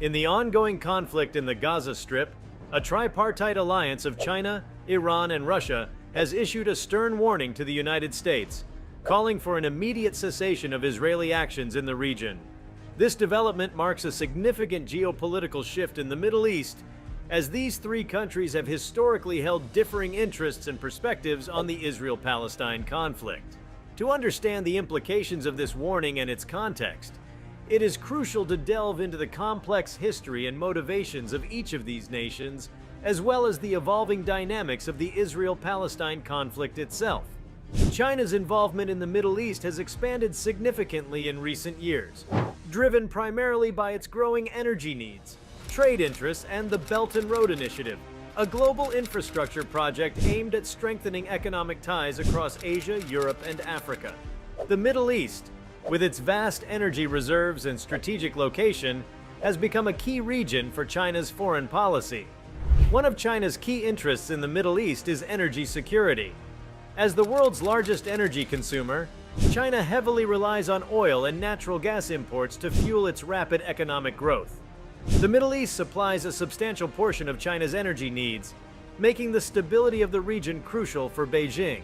In the ongoing conflict in the Gaza Strip, a tripartite alliance of China, Iran, and Russia has issued a stern warning to the United States, calling for an immediate cessation of Israeli actions in the region. This development marks a significant geopolitical shift in the Middle East, as these three countries have historically held differing interests and perspectives on the Israel-Palestine conflict. To understand the implications of this warning and its context, it is crucial to delve into the complex history and motivations of each of these nations, as well as the evolving dynamics of the Israel-Palestine conflict itself. China's involvement in the Middle East has expanded significantly in recent years, driven primarily by its growing energy needs, trade interests, and the Belt and Road Initiative, a global infrastructure project aimed at strengthening economic ties across Asia, Europe, and Africa. The Middle East, with its vast energy reserves and strategic location, has become a key region for China's foreign policy. One of China's key interests in the Middle East is energy security. As the world's largest energy consumer, China heavily relies on oil and natural gas imports to fuel its rapid economic growth. The Middle East supplies a substantial portion of China's energy needs, making the stability of the region crucial for Beijing.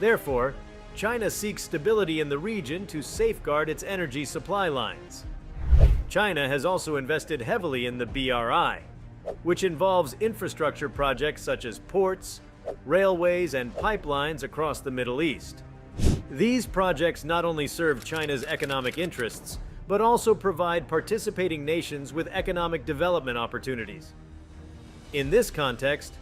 Therefore, China seeks stability in the region to safeguard its energy supply lines. China has also invested heavily in the BRI, which involves infrastructure projects such as ports, railways, and pipelines across the Middle East. These projects not only serve China's economic interests, but also provide participating nations with economic development opportunities. In this context,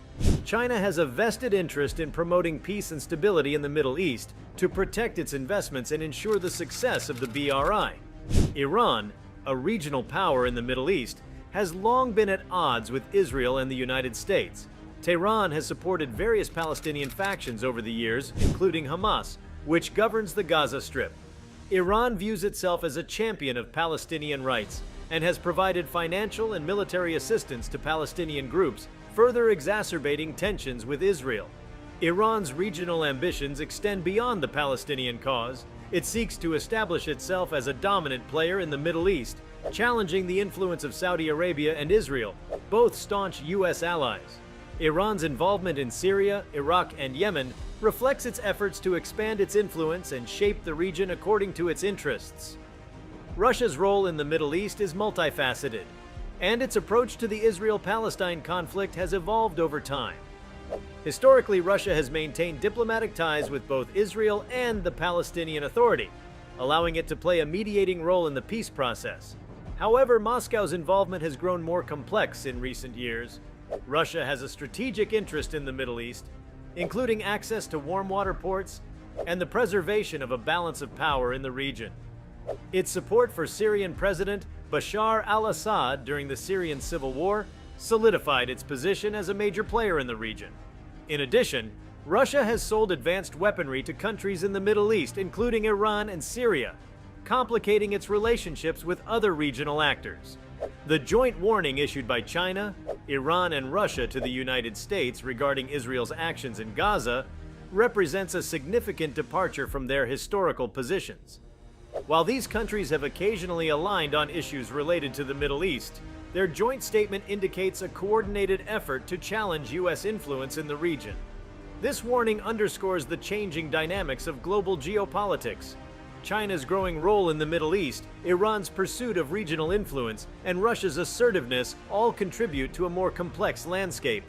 China has a vested interest in promoting peace and stability in the Middle East to protect its investments and ensure the success of the BRI. Iran, a regional power in the Middle East, has long been at odds with Israel and the United States. Tehran has supported various Palestinian factions over the years, including Hamas, which governs the Gaza Strip. Iran views itself as a champion of Palestinian rights and has provided financial and military assistance to Palestinian groups, further exacerbating tensions with Israel. Iran's regional ambitions extend beyond the Palestinian cause. It seeks to establish itself as a dominant player in the Middle East, challenging the influence of Saudi-Arabia and Israel, both staunch U.S. allies. Iran's involvement in Syria, Iraq, and Yemen reflects its efforts to expand its influence and shape the region according to its interests. Russia's role in the Middle East is multifaceted, and its approach to the Israel-Palestine conflict has evolved over time. Historically, Russia has maintained diplomatic ties with both Israel and the Palestinian Authority, allowing it to play a mediating role in the peace process. However, Moscow's involvement has grown more complex in recent years. Russia has a strategic interest in the Middle East, including access to warm water ports and the preservation of a balance of power in the region. Its support for Syrian President Bashar al-Assad during the Syrian civil war solidified its position as a major player in the region. In addition, Russia has sold advanced weaponry to countries in the Middle East, including Iran and Syria, complicating its relationships with other regional actors. The joint warning issued by China, Iran, and Russia to the United States regarding Israel's actions in Gaza represents a significant departure from their historical positions. While these countries have occasionally aligned on issues related to the Middle East, their joint statement indicates a coordinated effort to challenge U.S. influence in the region. This warning underscores the changing dynamics of global geopolitics. China's growing role in the Middle East, Iran's pursuit of regional influence, and Russia's assertiveness all contribute to a more complex landscape.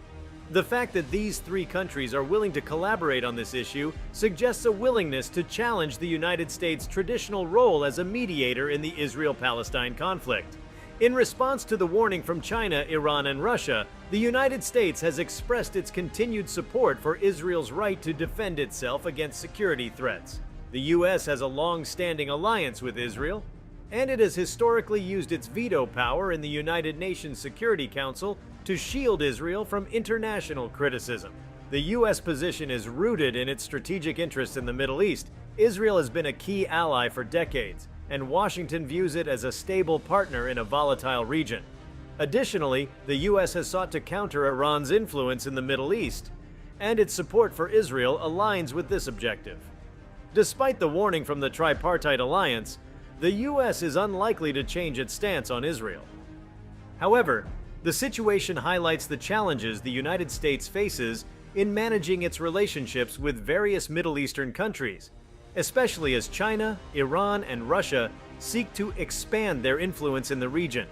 The fact that these three countries are willing to collaborate on this issue suggests a willingness to challenge the United States' traditional role as a mediator in the Israel-Palestine conflict. In response to the warning from China, Iran, and Russia, the United States has expressed its continued support for Israel's right to defend itself against security threats. The U.S. has a long-standing alliance with Israel, and it has historically used its veto power in the United Nations Security Council to shield Israel from international criticism. The U.S. position is rooted in its strategic interests in the Middle East. Israel has been a key ally for decades, and Washington views it as a stable partner in a volatile region. Additionally, the U.S. has sought to counter Iran's influence in the Middle East, and its support for Israel aligns with this objective. Despite the warning from the tripartite alliance, the U.S. is unlikely to change its stance on Israel. However, the situation highlights the challenges the United States faces in managing its relationships with various Middle Eastern countries, especially as China, Iran, and Russia seek to expand their influence in the region.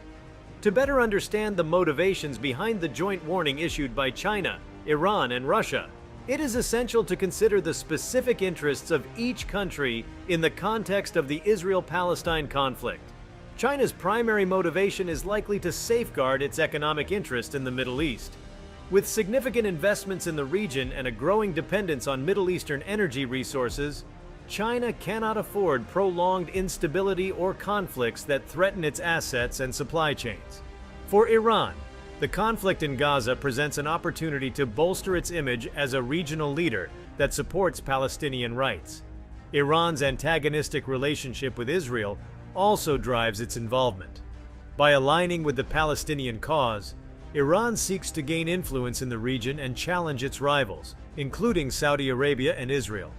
To better understand the motivations behind the joint warning issued by China, Iran, and Russia, it is essential to consider the specific interests of each country in the context of the Israel-Palestine conflict. China's primary motivation is likely to safeguard its economic interest in the Middle East. With significant investments in the region and a growing dependence on Middle Eastern energy resources, China cannot afford prolonged instability or conflicts that threaten its assets and supply chains. For Iran, the conflict in Gaza presents an opportunity to bolster its image as a regional leader that supports Palestinian rights. Iran's antagonistic relationship with Israel also drives its involvement. By aligning with the Palestinian cause, Iran seeks to gain influence in the region and challenge its rivals, including Saudi Arabia and Israel.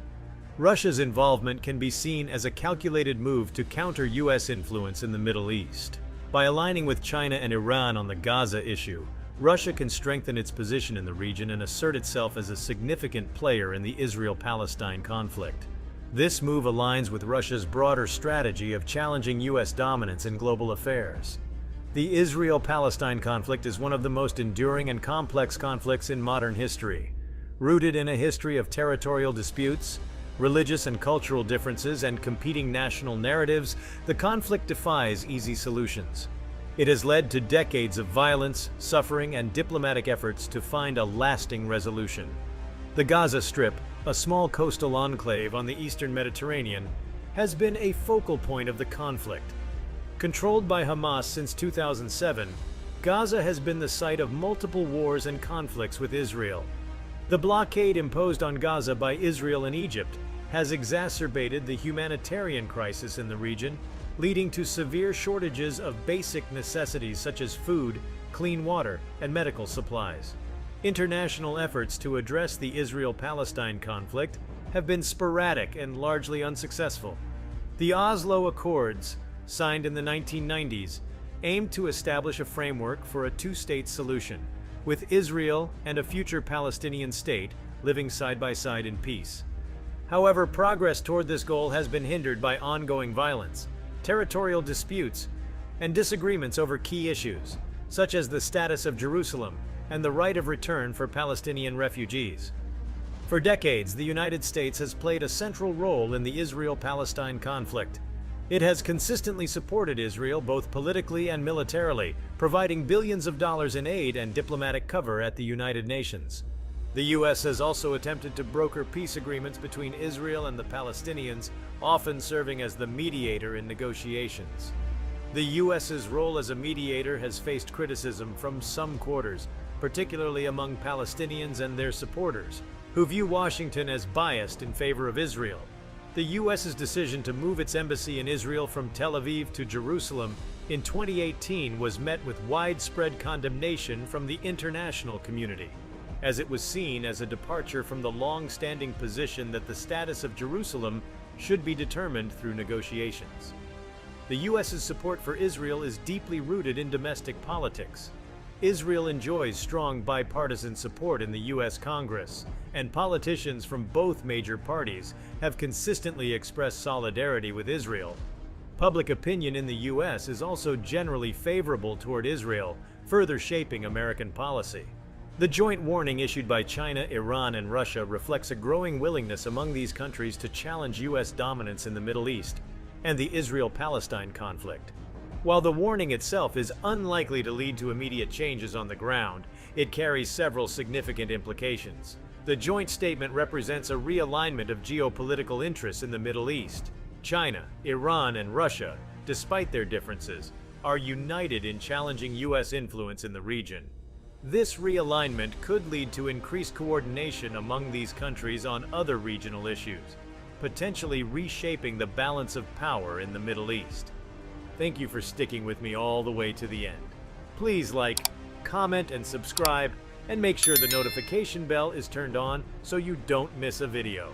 Russia's involvement can be seen as a calculated move to counter U.S. influence in the Middle East. By aligning with China and Iran on the Gaza issue, Russia can strengthen its position in the region and assert itself as a significant player in the Israel-Palestine conflict. This move aligns with Russia's broader strategy of challenging U.S. dominance in global affairs. The Israel-Palestine conflict is one of the most enduring and complex conflicts in modern history. Rooted in a history of territorial disputes, religious and cultural differences, and competing national narratives, the conflict defies easy solutions. It has led to decades of violence, suffering, and diplomatic efforts to find a lasting resolution. The Gaza Strip, a small coastal enclave on the eastern Mediterranean, has been a focal point of the conflict. Controlled by Hamas since 2007, Gaza has been the site of multiple wars and conflicts with Israel. The blockade imposed on Gaza by Israel and Egypt has exacerbated the humanitarian crisis in the region, leading to severe shortages of basic necessities such as food, clean water, and medical supplies. International efforts to address the Israel-Palestine conflict have been sporadic and largely unsuccessful. The Oslo Accords, signed in the 1990s, aimed to establish a framework for a two-state solution, with Israel and a future Palestinian state living side by side in peace. However, progress toward this goal has been hindered by ongoing violence, territorial disputes, and disagreements over key issues, such as the status of Jerusalem and the right of return for Palestinian refugees. For decades, the United States has played a central role in the Israel-Palestine conflict. It has consistently supported Israel both politically and militarily, providing billions of dollars in aid and diplomatic cover at the United Nations. The U.S. has also attempted to broker peace agreements between Israel and the Palestinians, often serving as the mediator in negotiations. The U.S.'s role as a mediator has faced criticism from some quarters, particularly among Palestinians and their supporters, who view Washington as biased in favor of Israel. The U.S.'s decision to move its embassy in Israel from Tel Aviv to Jerusalem in 2018 was met with widespread condemnation from the international community, as it was seen as a departure from the long-standing position that the status of Jerusalem should be determined through negotiations. The U.S.'s support for Israel is deeply rooted in domestic politics. Israel enjoys strong bipartisan support in the U.S. Congress, and politicians from both major parties have consistently expressed solidarity with Israel. Public opinion in the U.S. is also generally favorable toward Israel, further shaping American policy. The joint warning issued by China, Iran, and Russia reflects a growing willingness among these countries to challenge U.S. dominance in the Middle East and the Israel-Palestine conflict. While the warning itself is unlikely to lead to immediate changes on the ground, it carries several significant implications. The joint statement represents a realignment of geopolitical interests in the Middle East. China, Iran, and Russia, despite their differences, are united in challenging U.S. influence in the region. This realignment could lead to increased coordination among these countries on other regional issues, potentially reshaping the balance of power in the Middle East. Thank you for sticking with me all the way to the end. Please like, comment, and subscribe, and make sure the notification bell is turned on so you don't miss a video.